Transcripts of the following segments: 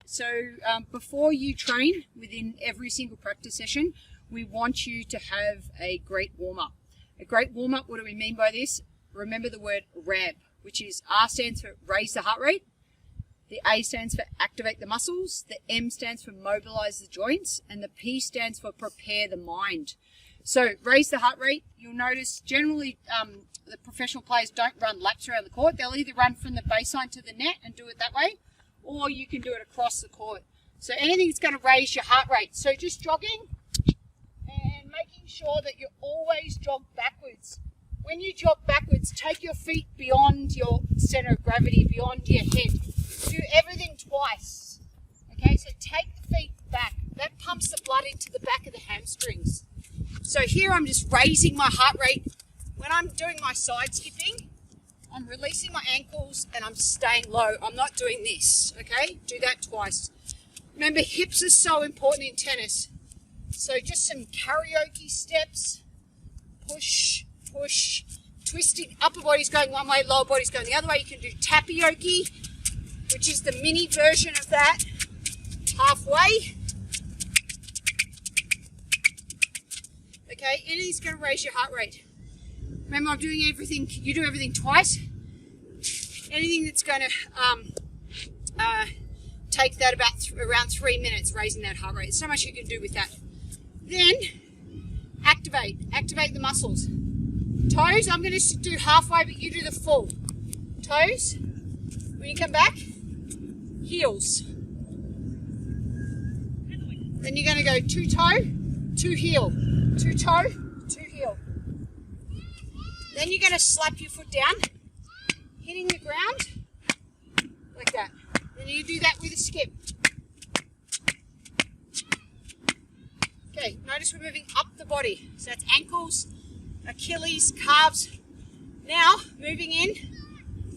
So before you train within every single practice session, we want you to have a great warm-up. A great warm-up, what do we mean by this? Remember the word R.A.M.P, which is R stands for raise the heart rate, the A stands for activate the muscles, the M stands for mobilize the joints, and the P stands for prepare the mind. So raise the heart rate. You'll notice generally the professional players don't run laps around the court. They'll either run from the baseline to the net and do it that way, or you can do it across the court. So anything that's going to raise your heart rate. So just jogging and making sure that you always jog backwards. When you jog backwards, take your feet beyond your center of gravity, beyond your head. Do everything twice. Okay, so take the feet back. That pumps the blood into the back of the hamstrings. So here I'm just raising my heart rate. When I'm doing my side skipping, I'm releasing my ankles and I'm staying low. I'm not doing this, okay? Do that twice. Remember, hips are so important in tennis. So just some karaoke steps. Push, push, twisting. Upper body's going one way, lower body's going the other way. You can do tapioca, which is the mini version of that. Halfway. Okay, anything's going to raise your heart rate. Remember, I'm doing everything, you do everything twice. Anything that's going to take that around 3 minutes, raising that heart rate. So much you can do with that. Then, activate the muscles. Toes, I'm going to do halfway, but you do the full. Toes, when you come back, heels. Then you're going to go 2 toe, 2 heel. 2 toe, 2 heel. Then you're going to slap your foot down, hitting the ground, like that. Then you do that with a skip. Okay, notice we're moving up the body. So that's ankles, Achilles, calves. Now, moving in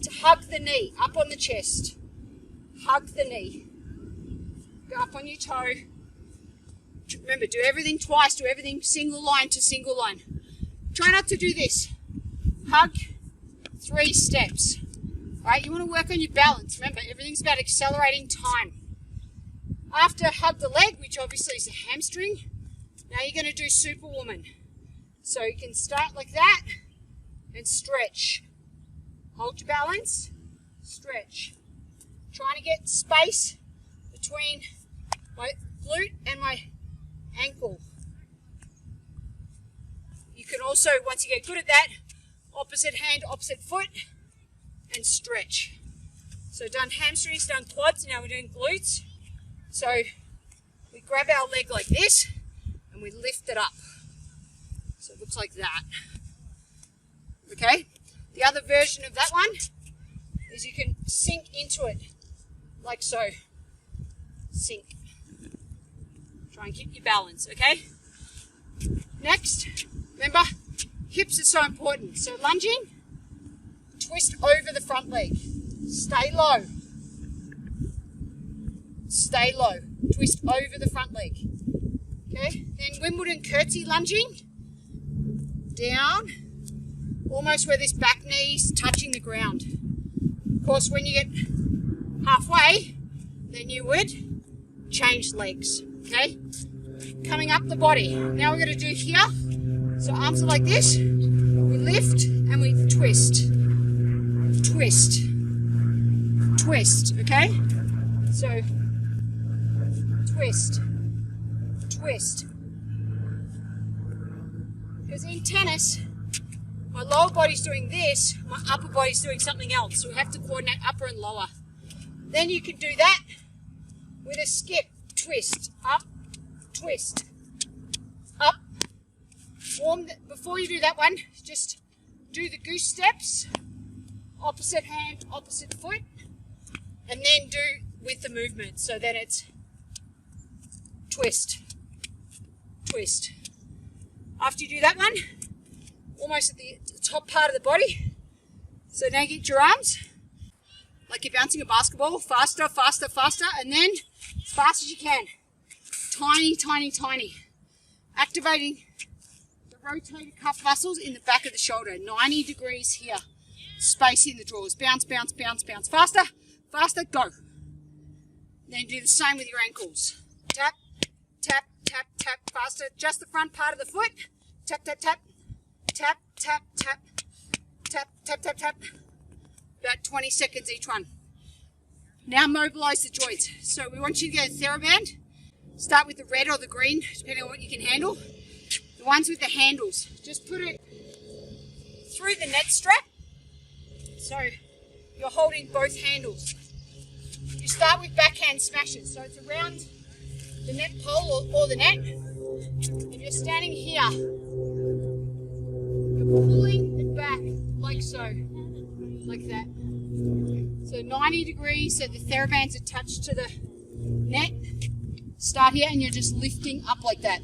to hug the knee, up on the chest. Hug the knee. Go up on your toe. Remember, do everything twice, do everything single line to single line. Try not to do this. Hug, 3 steps. All right, you want to work on your balance. Remember, everything's about accelerating time. After hug the leg, which obviously is a hamstring, now you're going to do Superwoman. So you can start like that and stretch. Hold your balance, stretch. Trying to get space between my glute and my ankle. You can also, once you get good at that, opposite hand, opposite foot, and stretch. So done hamstrings, done quads, now we're doing glutes. So we grab our leg like this and we lift it up. So it looks like that. Okay? The other version of that one is you can sink into it, like so. Sink. Try and keep your balance, okay? Next, remember, hips are so important. So lunging, twist over the front leg. Stay low. Stay low. Twist over the front leg. Okay? Then Wimbledon curtsy lunging. Down. Almost where this back knee's touching the ground. Of course, when you get halfway, then you would change legs. Okay? Coming up the body. Now we're going to do here. So arms are like this. We lift and we twist. Twist. Twist. Okay? So, twist. Twist. Because in tennis, my lower body's doing this, my upper body's doing something else. So we have to coordinate upper and lower. Then you can do that with a skip. Twist. Up. Twist. Up. Before you do that one, just do the goose steps. Opposite hand, opposite foot. And then do with the movement. So then it's twist. Twist. After you do that one, almost at the top part of the body. So now get your arms like you're bouncing a basketball. Faster, faster, faster. And then as fast as you can. Tiny, tiny, tiny. Activating the rotator cuff muscles in the back of the shoulder. 90 degrees here. Space in the drawers. Bounce, bounce, bounce, bounce. Faster, faster, go. Then do the same with your ankles. Tap, tap, tap, tap, faster. Just the front part of the foot. Tap, tap, tap, tap, tap, tap, tap, tap, tap, tap. About 20 seconds each one. Now mobilize the joints. So we want you to go thera-band. Start with the red or the green, depending on what you can handle. The ones with the handles. Just put it through the net strap. So you're holding both handles. You start with backhand smashes. So it's around the net pole or the net. If you're standing here, you're pulling it back like so, like that. So 90 degrees, so the thera-band's attached to the net. Start here and you're just lifting up like that.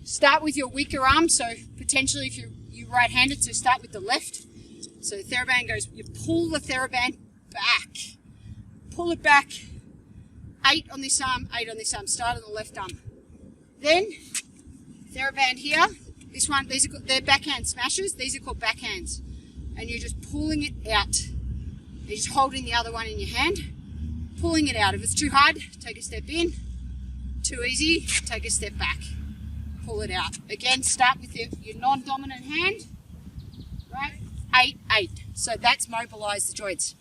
Start with your weaker arm, so potentially if you're right-handed, so start with the left. So the thera-band goes, you pull the thera-band back. Pull it back. 8 on this arm, 8 on this arm. Start on the left arm. Then, thera-band here. This one, they're backhand smashes. These are called backhands. And you're just pulling it out. You're just holding the other one in your hand. Pulling it out. If it's too hard, take a step in. Too easy, take a step back. Pull it out. Again, start with your non-dominant hand. Right? 8, 8. So that's mobilize the joints.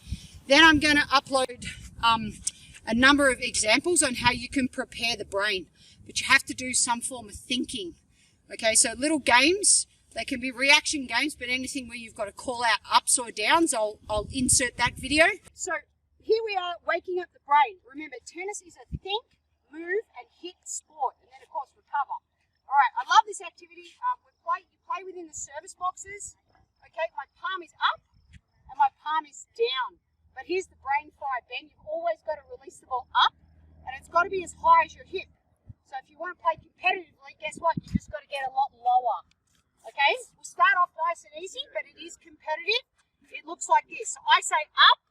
Then I'm going to upload a number of examples on how you can prepare the brain. But you have to do some form of thinking. Okay, so little games. They can be reaction games, but anything where you've got to call out ups or downs, I'll insert that video. So here we are waking up the brain. Remember, tennis is a think, move, and hit sport. And then, of course, recover. All right, I love this activity. You play within the service boxes. Okay, my palm is up and my palm is down. But here's the brain fire, Ben. You've always got to release the ball up, and it's got to be as high as your hip. So if you want to play competitively, guess what? You just got to get a lot lower. Okay, we'll start off nice and easy, but it is competitive. It looks like this. So I say up,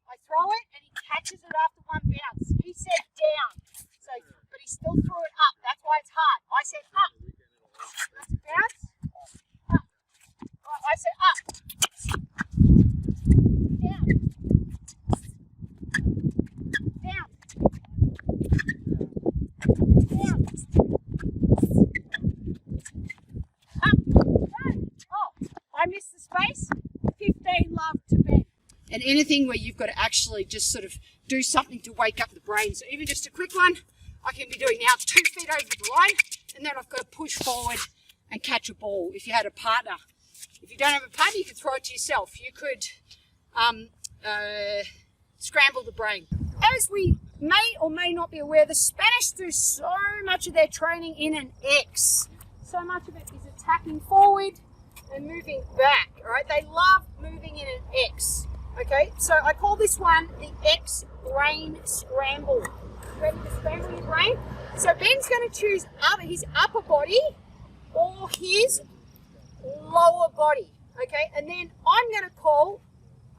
I throw it, and he catches it after one bounce. He said down, so but he still threw it up. That's why it's hard. I said up. That's a bounce. Up. Right, I said up. Down. Down. Down. I missed the space. 15 love to Ben. And anything where you've got to actually just sort of do something to wake up the brain. So even just a quick one, I can be doing now 2 feet over the line, and then I've got to push forward and catch a ball. If you had a partner, if you don't have a partner, you could throw it to yourself. You could scramble the brain. As we may or may not be aware, the Spanish do so much of their training in an X. So much of it is attacking forward and moving back. All right, they love moving in an X. Okay, so I call this one the X brain scramble. Ready to scramble your brain? So Ben's going to choose his upper body or his lower body. Okay, and then I'm going to call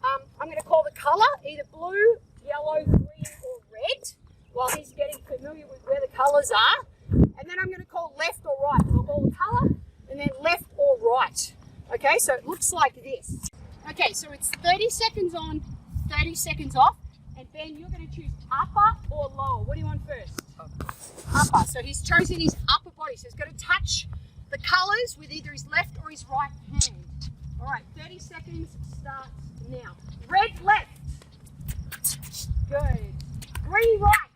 the colour either blue, yellow, green, or red. While he's getting familiar with where the colours are, and then I'm going to call left or right. So I'll call the colour and then left or right. Okay, so it looks like this. Okay, so it's 30 seconds on, 30 seconds off. And Ben, you're going to choose upper or lower. What do you want first? Upper. So he's chosen his upper body. So he's got to touch the colours with either his left or his right hand. All right, 30 seconds starts now. Red left. Good. Green right.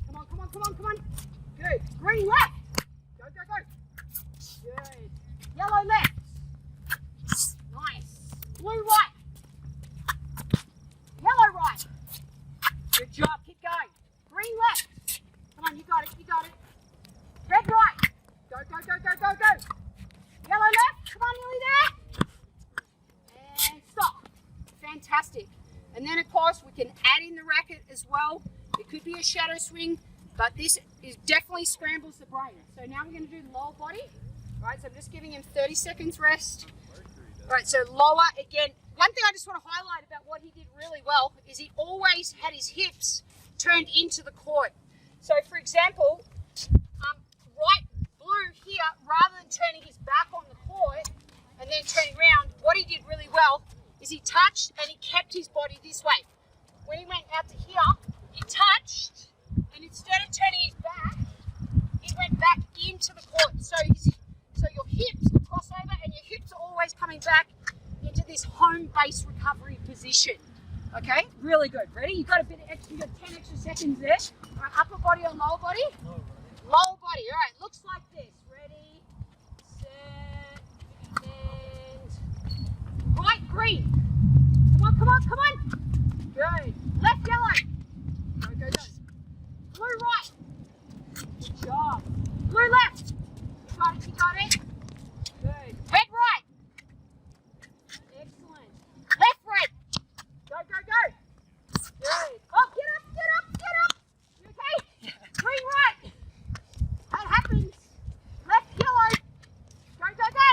Come on, come on, come on, come on. Good. Green left. Go, go, go. Good. Yellow left. Nice. Blue right. Yellow right. Good job. Keep going. Green left. Come on, you got it. You got it. Red right. Go, go, go, go, go, go. Yellow left. Come on, nearly there. And stop. Fantastic. And then, of course, we can add in the racket as well. It could be a shadow swing, but this is definitely scrambles the brain. So now we're going to do the lower body. All right, so I'm just giving him 30 seconds rest. All right, so lower again. One thing I just want to highlight about what he did really well is he always had his hips turned into the court. So, for example, right blue here, rather than turning his back on the court and then turning around, what he did really well is he touched and he kept his body this way. When he went out to here, he touched base recovery position. Okay, really good. Ready? You've got a bit of extra, you've got 10 extra seconds there. All right, upper body or lower body? Lower body. All right, looks like this. Ready, set, and right, green. Come on, come on, come on. Good. Left, yellow. Go, go, go. Blue, right. Good job. Blue, left. You got it, you got it. Good. Red, right. Excellent. Left, red. Go, go, go. Good. Oh, get up, get up, get up. You okay? Green, right. That happens. Left, yellow. Go, go, go.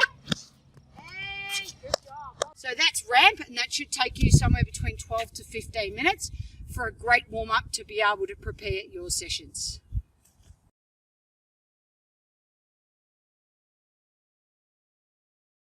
And good job. So that's R.A.M.P, and that should take you somewhere between 12 to 15 minutes for a great warm-up to be able to prepare your sessions.